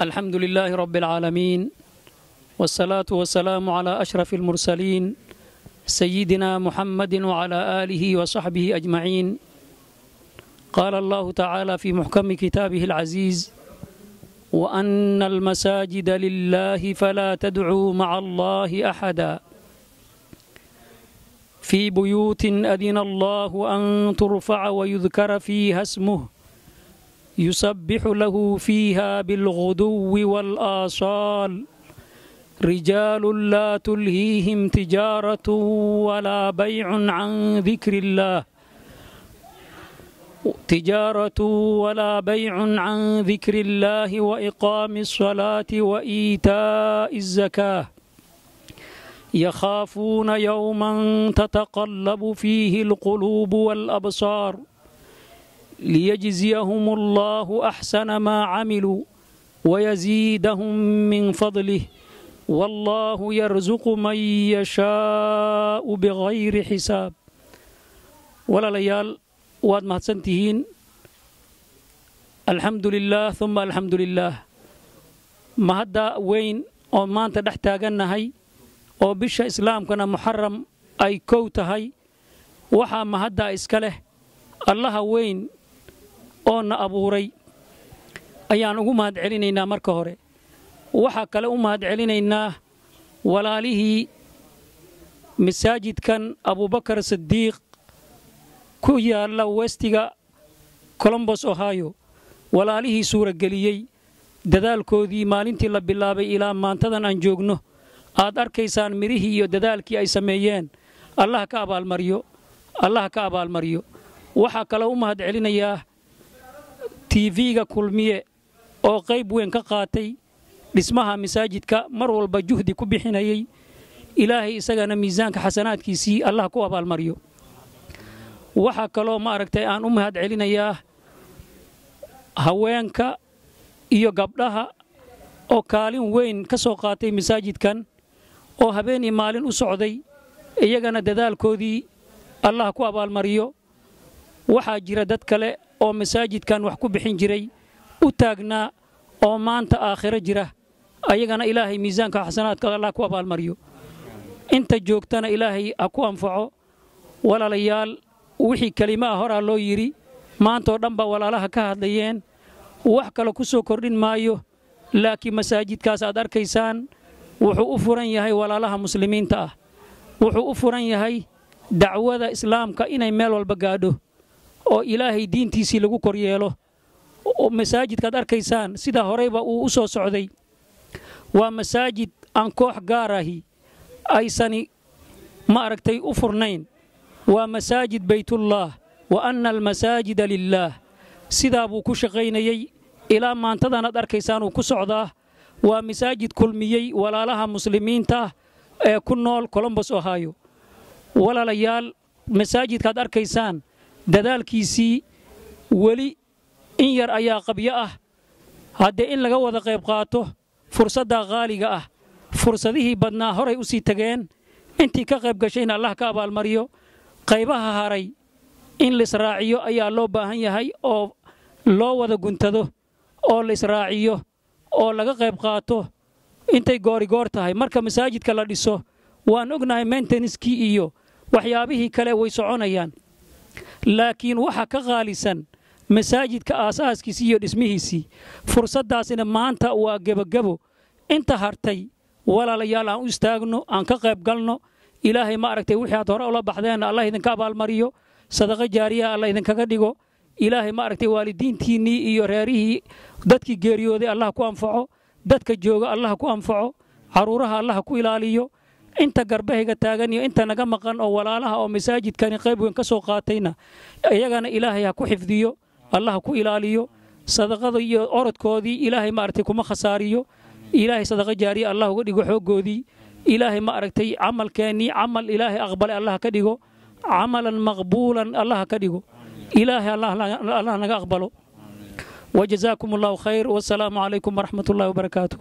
الحمد لله رب العالمين، والصلاة والسلام على أشرف المرسلين سيدنا محمد وعلى آله وصحبه أجمعين. قال الله تعالى في محكم كتابه العزيز: وأن المساجد لله فلا تدعوا مع الله أحدا في بيوت أذن الله أن ترفع ويذكر فيها اسمه يسبح له فيها بالغدو والآصال رجال لا تلهيهم تجارة ولا بيع عن ذكر الله وإقام الصلاة وإيتاء الزكاة يخافون يوما تتقلب فيه القلوب والأبصار ليجزيهم الله أحسن ما عملوا ويزيدهم من فضله والله يرزق من يشاء بغير حساب. ولا ليال واد مهدسنتهين. الحمد لله ثم الحمد لله. مهدا وين oo maanta dhex taagannahay oo bisha islaamkana muharram ay kow tahay waxa mahada iska leh allaha weyn oo na abuuray ayaan ugu mahad celinaynaa marka hore. waxa kale u mahad celinaynaa walaalihii masaajidkan Abubakar Siddiq ku yaala westiga Columbus Ohio, walaalihii suura galiyay dadaalkoodii maalintii la bilaabay ilaa maantadan aan joogno. aad arkaysaan mirihii iyo dadaalkii ay sameeyeen. Allah ka abaalmariyo. waxa kale u mahad celinayaa TV-ga Kulmiye oo qayb weyn ka qaatay dhismaha masaajidka, mar walba juhdi ku bixinayay. ilaahay isagana miisaanka xasanaadkiisii Allah ku abaalmariyo. waxa kale ma aragtay aan u mahad celinayaa haweenka iyo gabdhaha oo kaalin weyn ka soo qaatay masaajidkan oo habeen iyo maalin u socday, iyagana dadaalkoodii Allah ku abaalmariyo. waxa jira dad kale oo masaajidkan wax ku bixin jiray u taagnaa oo maanta aakhira jira, ayagana ilaahay miisaanka xasanaadka Allah ku abaalmariyo. inta joogtana ilaahay ha ku anfaco. walaalayaal, wixii kalimaa hore loo yiri maanta oo dhanba walaalaha ka hadlayeen, wax kale ku soo kordhin maayo. laakiin masaajidkaas aad arkaysaan wuxuu u furan yahay walaalaha muslimiinta ah, wuxuu u furan yahay dacwada islaamka inay meel walba gaadho oo ilaahay diintiisii lagu koryeelo. oo masaajidkaad arkaysaan sida horeyba uu u soo socday waa masaajid aan koox gaar ahi aysani ma aragtay u furnayn. waa masaajid baytullah wa anna almasaajida lillaah. sidaa buu ku shaqaynayay ilaa maantadan aad arkaysaan uu ku socdaa. waa masaajid kulmiyey walaalaha muslimiinta ee ku nool Columbus Ohio. walaalayaal, masaajidkaad arkaysaan dadaalkiisii weli in yar ayaa qabyo ah. haddee in laga wada qayb qaato fursadda qaaliga ah. fursadihii badnaa horay u sii tageen. intii ka qayb gashayna Allah ka abaalmariyo. qaybaha haray in la israaciyo ayaa loo baahan yahay oo loo wada guntado oo la israaciyo oo laga qayb qaato intay goor tahay. marka masaajidka la dhiso waan ognahay maintenance-kii iyo waxyaabihii kale way soconayaan, laakiin waxa ka qaalisan masaajidka aasaaskiisii iyo dhismihiisii. fursaddaasina maanta waa gebagabo. inta hartay walaalayaal aan u istaagno, aan ka qayb galno. ilaahay ma aragtay wixii aad hore ula baxdeen Allah idinka abaalmariyo. sadaqa jaariya Allah idinkaga dhigo. ilaahay ma aragtay waalidiintiinii iyo reerihii dadkii geeriyooday Allah ku anfaco. dadka jooga Allah ku anfaco. caruuraha Allah ku ilaaliyo. inta garbahiga taagan iyo inta naga maqan oo walaalaha oo masaajidkani qayb weyn ka soo qaatayna iyagana ilaahay ha ku xifdiyo, Allah ku ilaaliyo. sadaqada iyo orodkoodii ilaahay ma aragtay kuma khasaariyo. ilaahay sadaqa jaariya Allah uga dhigo xoogoodii. ilaahay ma aragtay camalkeeni camal ilaahay aqbalay Allah ka dhigo. camalan maqbuulan Allah ka dhigo. ilaahay Allah naga aqbalo. وجزاكم الله خير والسلام عليكم ورحمة الله وبركاته.